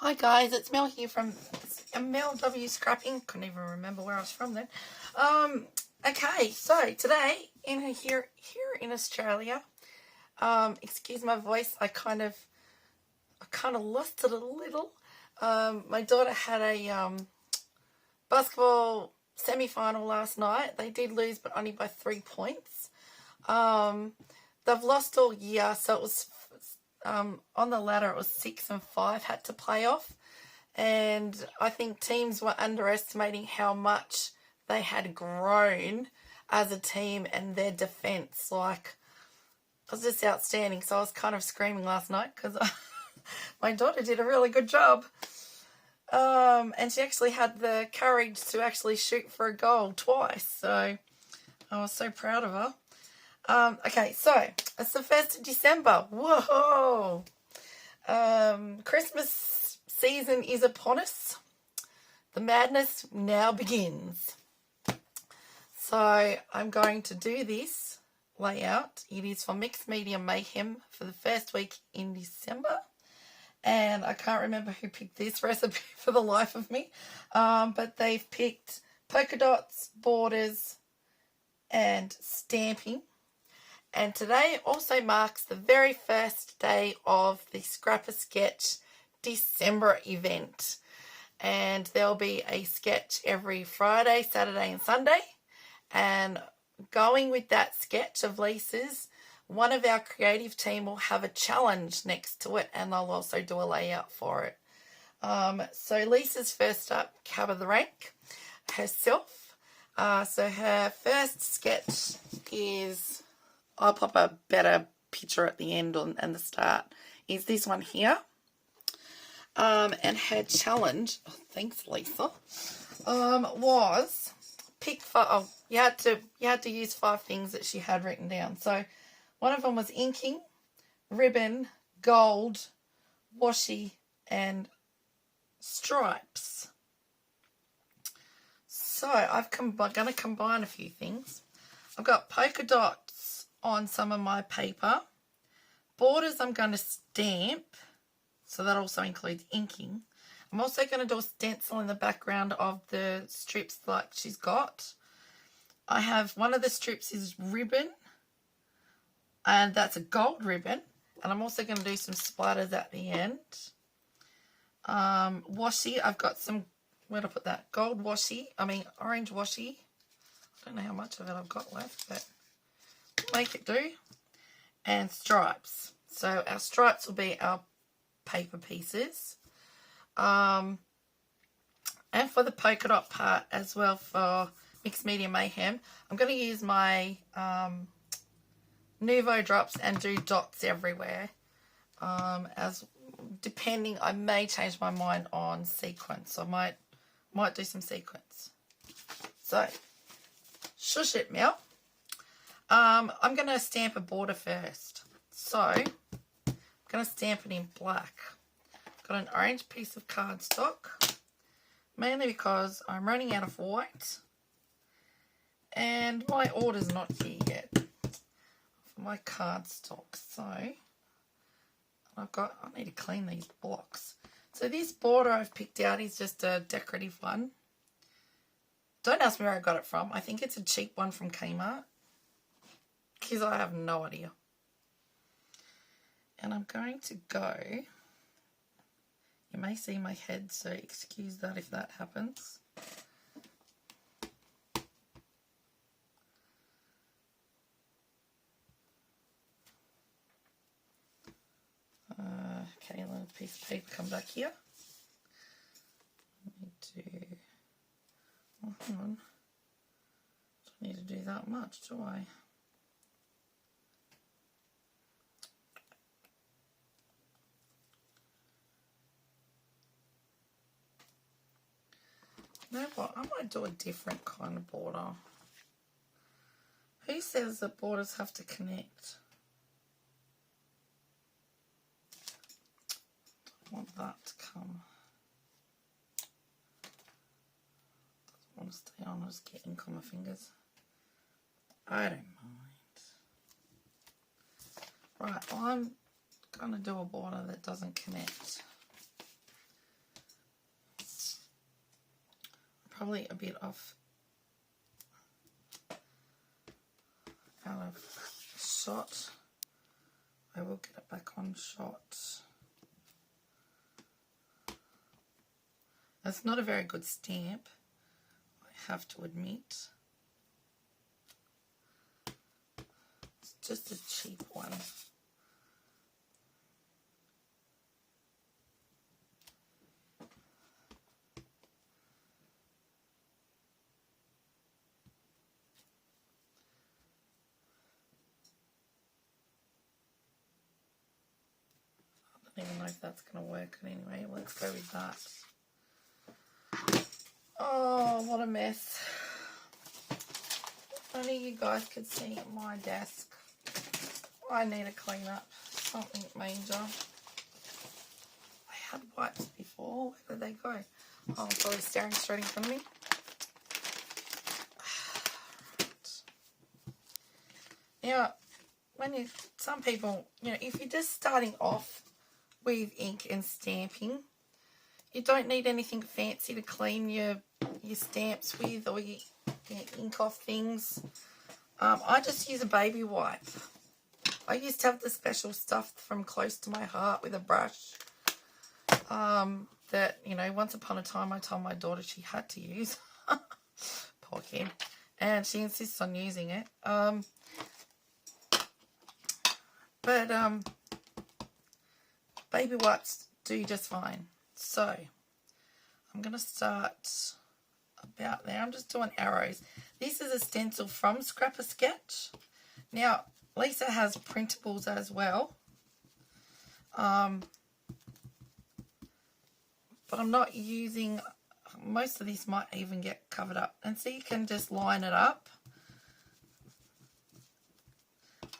Hi guys, it's Mel here from Mel W Scrapping. Couldn't even remember where I was from then. Okay, so today here in Australia, excuse my voice, I kind of lost it a little. My daughter had a basketball semi-final last night. They did lose, but only by 3 points. They've lost all year, so it was on the ladder. It was 6 and 5 had to play off, and I think teams were underestimating how much they had grown as a team, and their defense, like, was just outstanding. So I was kind of screaming last night because my daughter did a really good job. And she actually had the courage to actually shoot for a goal twice. So I was so proud of her. Okay, so it's the 1st of December. Whoa! Christmas season is upon us. The madness now begins. So I'm going to do this layout. It is for Mixed Media Mayhem for the first week in December. And I can't remember who picked this recipe for the life of me. But they've picked polka dots, borders, and stamping. And today also marks the very first day of the Scrapper Sketch December event. And there'll be a sketch every Friday, Saturday and Sunday. And going with that sketch of Lisa's, one of our creative team will have a challenge next to it, and they'll also do a layout for it. So Lisa's first up, cover the rank herself. So her first sketch is, I'll pop a better picture at the end and the start, is this one here. And her challenge, oh, thanks Lisa, was pick 5. You had to use 5 things that she had written down. So one of them was inking, ribbon, gold, washi, and stripes. So I'm going to combine a few things. I've got polka dots on some of my paper. Borders I'm going to stamp, so that also includes inking. I'm also going to do a stencil in the background of the strips like she's got. I have one of the strips is ribbon, and that's a gold ribbon. And I'm also going to do some splatters at the end. Washi, I've got some, where'd I put that? Gold washi, orange washi. I don't know how much of it I've got left, but make it do. And stripes. So our stripes will be our paper pieces. And for the polka dot part as well, for Mixed Media Mayhem, I'm going to use my Nuvo drops and do dots everywhere. As depending, I may change my mind on sequence. I might do some sequence. So, shush it, Mel. I'm going to stamp a border first. So, I'm going to stamp it in black. Got an orange piece of cardstock, mainly because I'm running out of white. And my order's not here yet for my cardstock. So, I need to clean these blocks. So this border I've picked out is just a decorative one. Don't ask me where I got it from. I think it's a cheap one from Kmart, because I have no idea. And I'm going to go, you may see my head, so excuse that if that happens. Okay, let a piece of paper come back here. Oh, hang on. Don't need to do that much, do I? You know what? I might do a different kind of border. Who says that borders have to connect? I want that to come. Doesn't want to stay on. I'll just get ink on my fingers. I don't mind. Right, well, I'm going to do a border that doesn't connect. probably a bit off out of shot. I will get it back on shot. It's not a very good stamp, I have to admit. It's just a cheap one. I don't even know if that's going to work anyway. Let's go with that. Oh, what a mess. If only you guys could see my desk. I need to clean up something major. I had wipes before. Where did they go? Oh, I'm probably staring straight in front of me. Now, some people, if you're just starting off with ink and stamping, you don't need anything fancy to clean your stamps with or your ink off things. I just use a baby wipe. I used to have the special stuff from Close to My Heart with a brush that, once upon a time I told my daughter she had to use. Poor kid. And she insists on using it. But baby wipes do just fine. So, I'm going to start about there. I'm just doing arrows. This is a stencil from Scrapper Sketch. Now, Lisa has printables as well. But I'm not using, most of this might even get covered up. And so you can just line it up.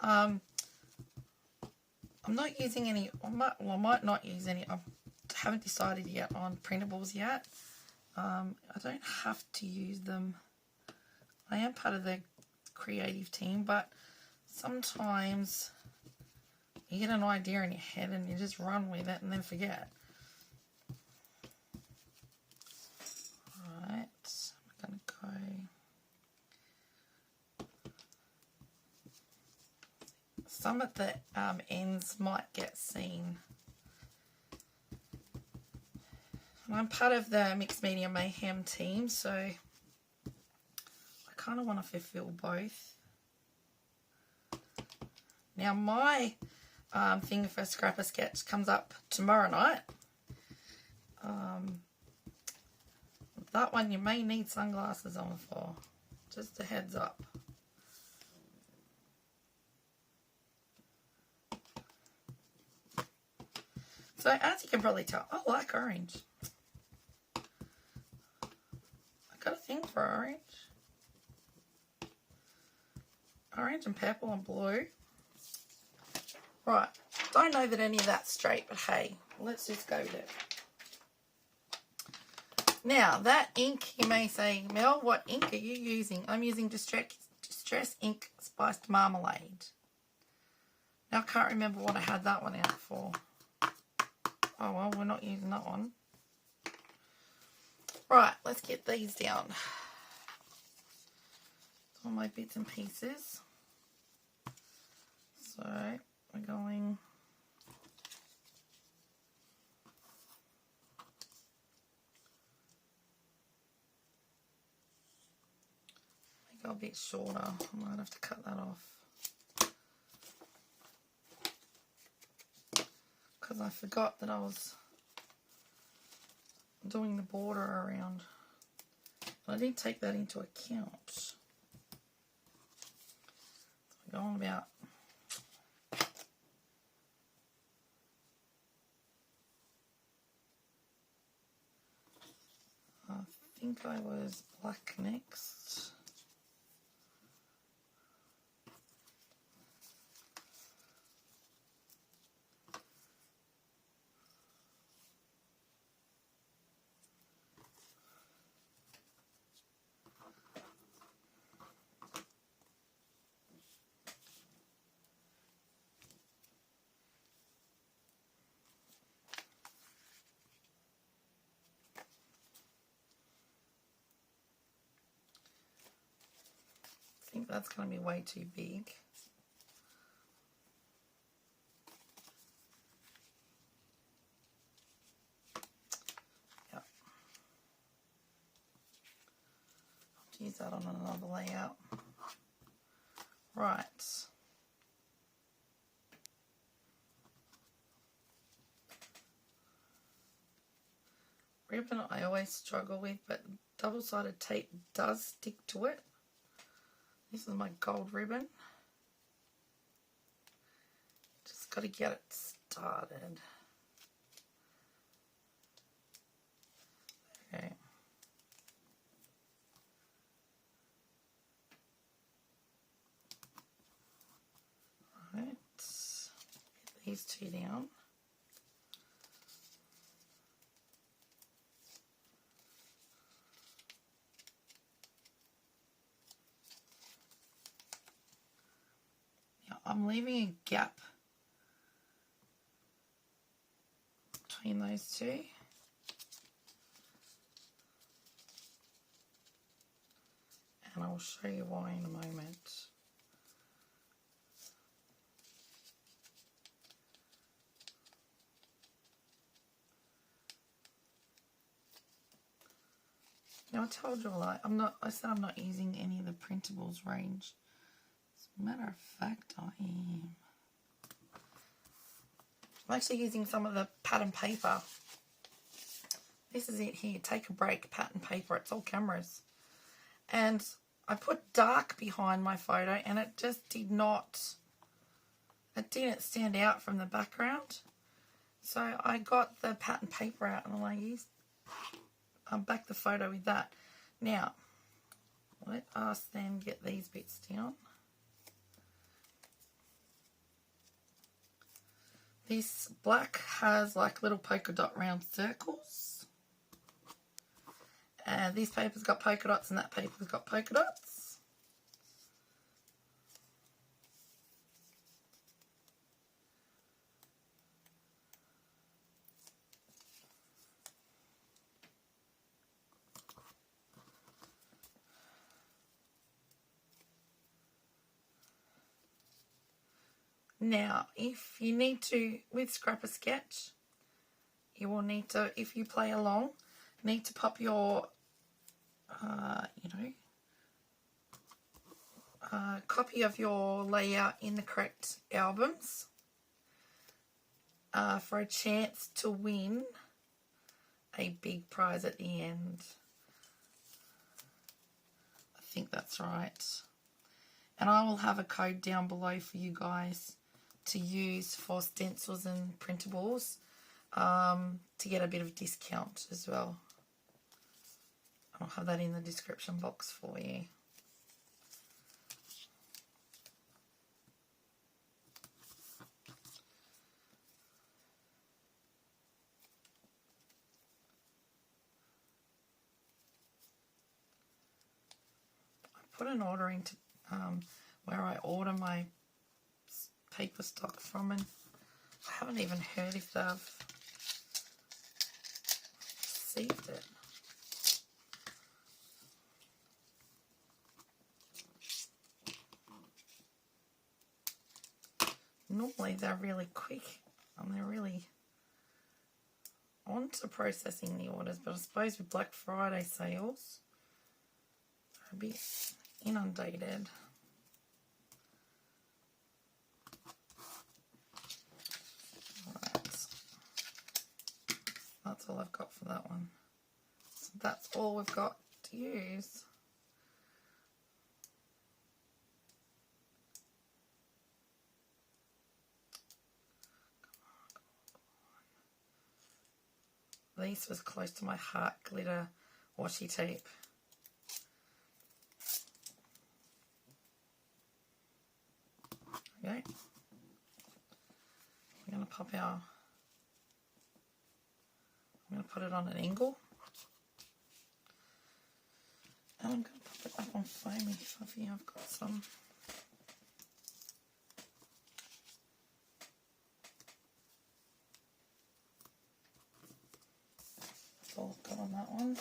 I'm not using any, I might not use any, I haven't decided yet on printables yet. I don't have to use them. I am part of the creative team, but sometimes you get an idea in your head and you just run with it and then forget. Alright, I'm going to go. Some at the ends might get seen. I'm part of the Mixed Media Mayhem team, so I kind of want to fulfill both. Now my thing for Scrapper Sketch comes up tomorrow night. That one you may need sunglasses on for. Just a heads up. So as you can probably tell, I like orange. Got a thing for orange. Orange and purple and blue. Right. Don't know that any of that's straight, but hey, let's just go with it. Now, that ink, you may say, Mel, what ink are you using? I'm using Distress Ink Spiced Marmalade. Now, I can't remember what I had that one out for. Oh, well, we're not using that one. Right, let's get these down. All my bits and pieces. So, we're going... Go a bit shorter. I might have to cut that off. Because I forgot that I was doing the border around. I didn't take that into account. So I'm going about I think I was black next. think that's going to be way too big. Yep. I'll use that on another layout. Right. Ribbon I always struggle with, but double-sided tape does stick to it. This is my gold ribbon. Just got to get it started. Okay. Right. Get these two down. I'm leaving a gap between those two. And I'll show you why in a moment. Now I told you I said I'm not using any of the printables range. As a matter of fact, I am. I'm actually using some of the pattern paper. This is it here, Take a Break pattern paper. It's all cameras. And I put dark behind my photo and it just didn't stand out from the background. So I got the pattern paper out and I used, back the photo with that. Now, let us then get these bits down. This black has like little polka dot round circles. And this paper's got polka dots and that paper's got polka dots. Now, if you need to, with Scrapper Sketch, you will need to, if you play along, need to pop your, copy of your layout in the correct albums for a chance to win a big prize at the end. I think that's right. And I will have a code down below for you guys to use for stencils and printables to get a bit of discount as well. I'll have that in the description box for you. I put an order into where I order my paper stock from, and I haven't even heard if they've received it. Normally they're really quick and they're really on to processing the orders, but I suppose with Black Friday sales they're a bit inundated. Right. That's all I've got for that one. So that's all we've got to use. This was close to my heart, glitter washi tape. Okay. We're going to pop our, I'm going to put it on an angle. And I'm going to pop it up on foamy fluffy. I've got some. That's all I've got on that one.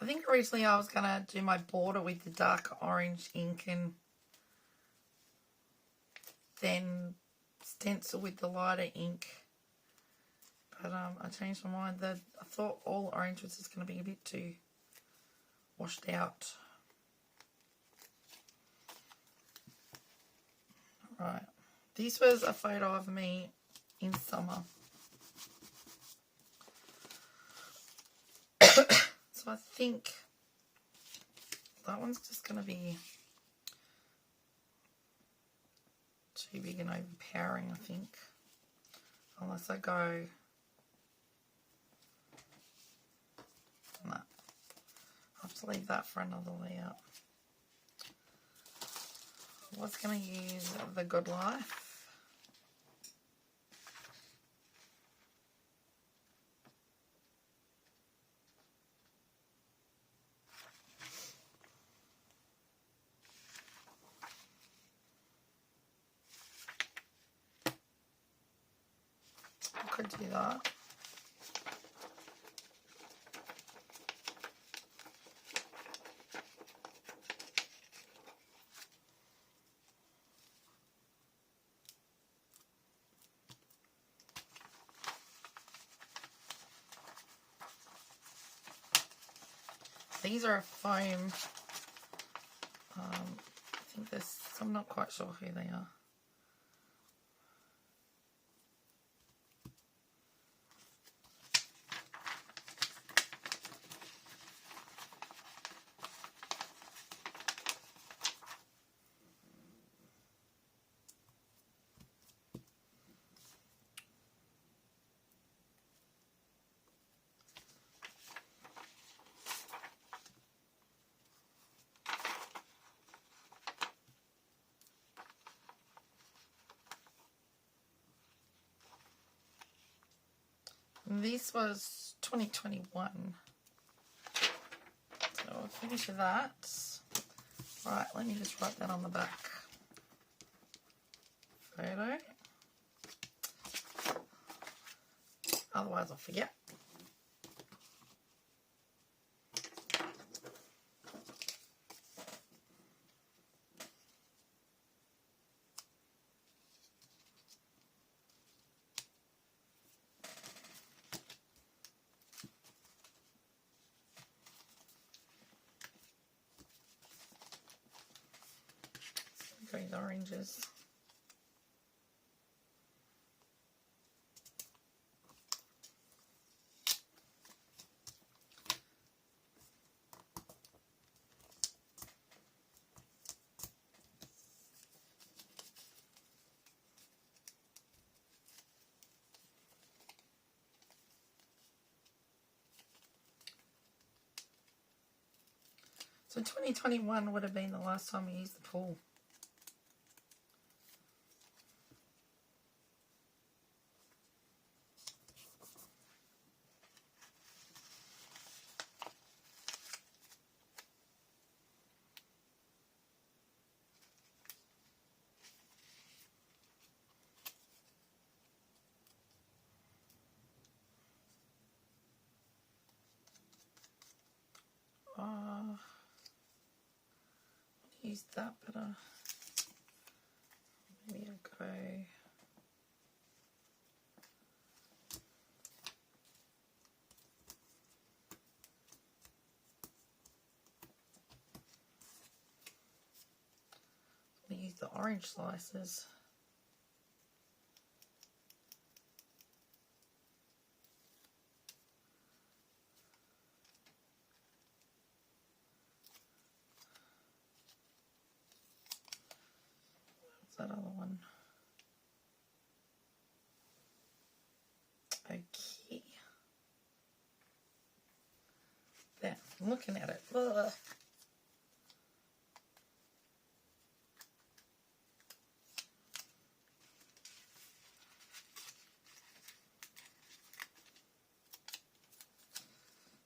think originally I was going to do my border with the dark orange ink and then stencil with the lighter ink. But I changed my mind. I thought all orange was just going to be a bit too washed out. Right. This was a photo of me in summer. So I think that one's just going to be too big and overpowering, I think. Unless I go... No. I'll have to leave that for another layout. I was going to use the Good Life. I could do that. These are a foam. I think there's, I'm not quite sure who they are. This was 2021. So I'll finish that. Right, let me just write that on the back. Photo. Otherwise I'll forget. These oranges. So 2021 would have been the last time we used the pool. Use that better. Maybe I'll go. I'll use the orange slices. That other one. Okay. There, I'm looking at it. Ugh.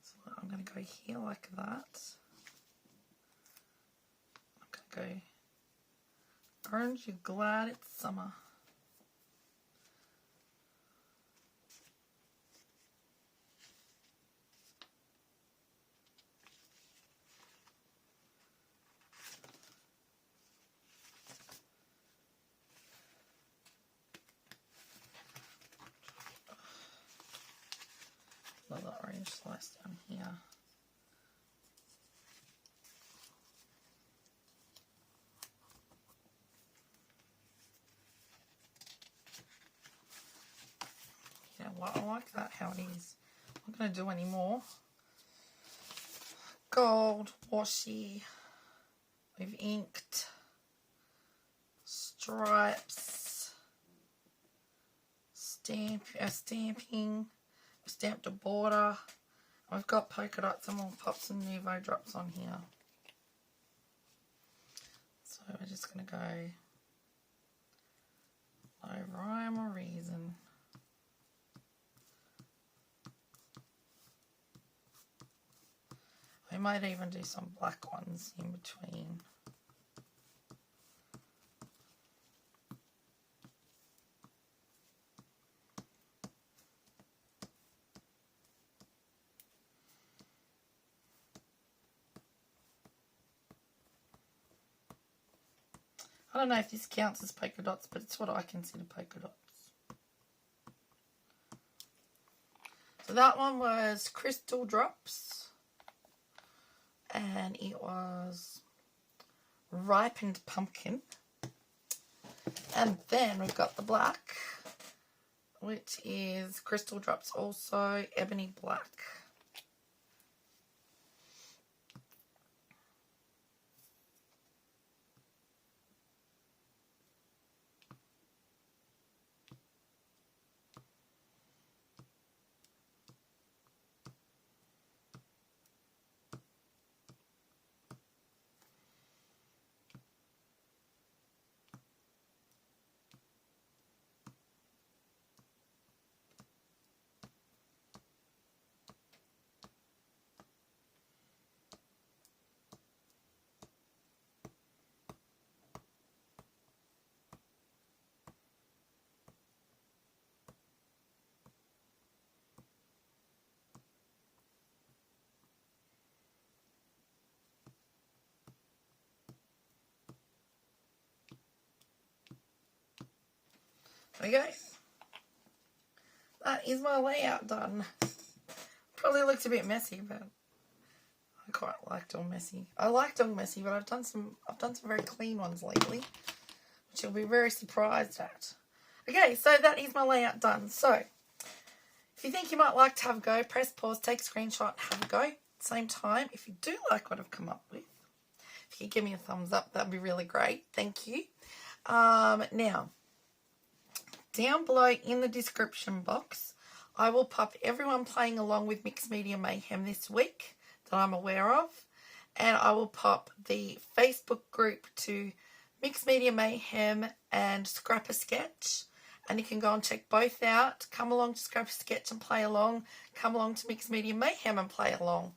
So I'm going to go here like that. I'm going to go aren't you glad it's summer? slice down here. You know what? I like that how it is. I'm not going to do any more. Gold washi. We've inked stripes, stamping, stamped a border. We've got polka dots and we'll pop some Nouveau drops on here. So we're just going to go no rhyme or reason. We might even do some black ones in between. I don't know if this counts as polka dots, but it's what I consider polka dots. So that one was Crystal Drops. And it was Ripened Pumpkin. And then we've got the black, which is Crystal Drops also, Ebony Black. There we go. That is my layout done. Probably looks a bit messy, but I quite like doing messy. I like doing messy, but I've done some very clean ones lately, which you'll be very surprised at. Okay, so that is my layout done. So if you think you might like to have a go, press pause, take a screenshot, have a go. Same time, if you do like what I've come up with, if you could give me a thumbs up, that'd be really great. Thank you. Now, down below in the description box, I will pop everyone playing along with Mixed Media Mayhem this week that I'm aware of. And I will pop the Facebook group to Mixed Media Mayhem and Scrap a Sketch. And you can go and check both out. Come along to Scrap a Sketch and play along. Come along to Mixed Media Mayhem and play along.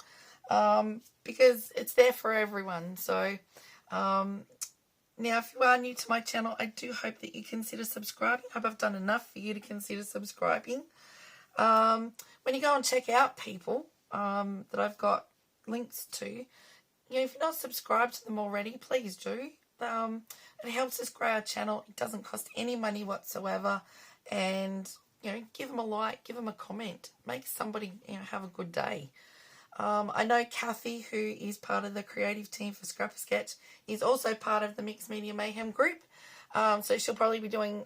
Because it's there for everyone. So, now, if you are new to my channel, I do hope that you consider subscribing. I hope I've done enough for you to consider subscribing. When you go and check out people that I've got links to, you know, if you're not subscribed to them already, please do. It helps us grow our channel. It doesn't cost any money whatsoever. And, you know, give them a like, give them a comment. Make somebody, you know, have a good day. I know Kathy, who is part of the creative team for Scrap a Sketch, is also part of the Mixed Media Mayhem group. So she'll probably be doing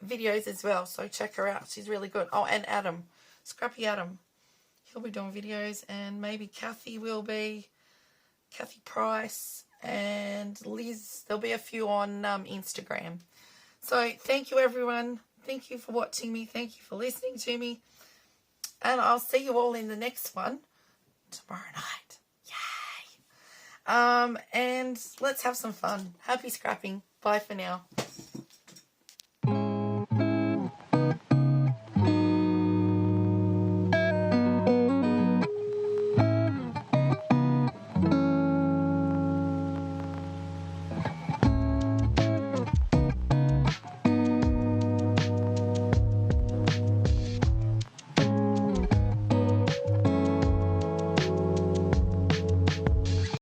videos as well. So check her out. She's really good. Oh, and Adam. Scrappy Adam. He'll be doing videos. And maybe Kathy will be. Kathy Price and Liz. There'll be a few on Instagram. So thank you, everyone. Thank you for watching me. Thank you for listening to me. And I'll see you all in the next one tomorrow night. Yay! And let's have some fun. Happy scrapping. Bye for now.